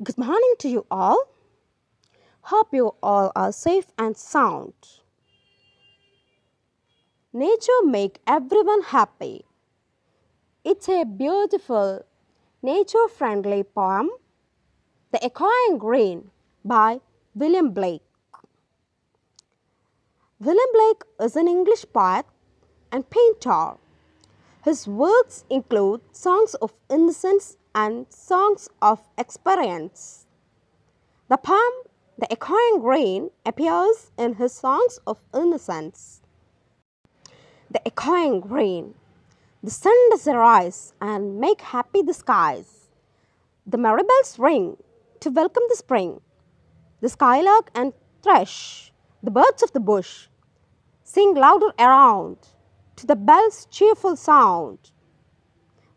Good morning to you all. Hope you all are safe and sound. Nature make everyone happy. It's a beautiful, nature-friendly poem, The Echoing Green by William Blake. William Blake is an English poet and painter. His works include songs of innocence and songs of experience. The poem, The Echoing Green, appears in his songs of innocence. The echoing green. The sun does arise and make happy the skies. The merry bells ring to welcome the spring. The skylark and thrush, the birds of the bush, sing louder around to the bell's cheerful sound.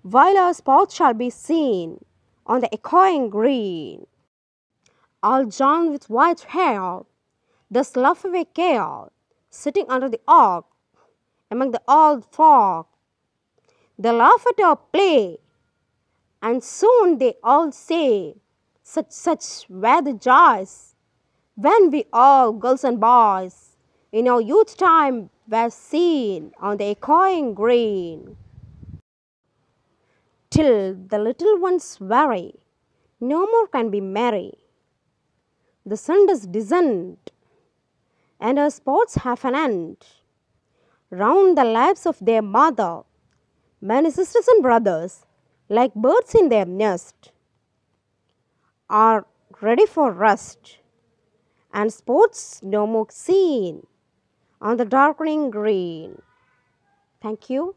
While our spots shall be seen on the echoing green. All John with white hair does laugh away care, sitting under the oak among the old folk. They laugh at our play, and soon they all say, such were the joys, when we all, girls and boys, in our youth time were seen on the echoing green. Till the little ones weary, no more can be merry. The sun does descend, and our sports have an end. Round the laps of their mother, many sisters and brothers, like birds in their nest, are ready for rest, and sports no more seen on the darkening green. Thank you.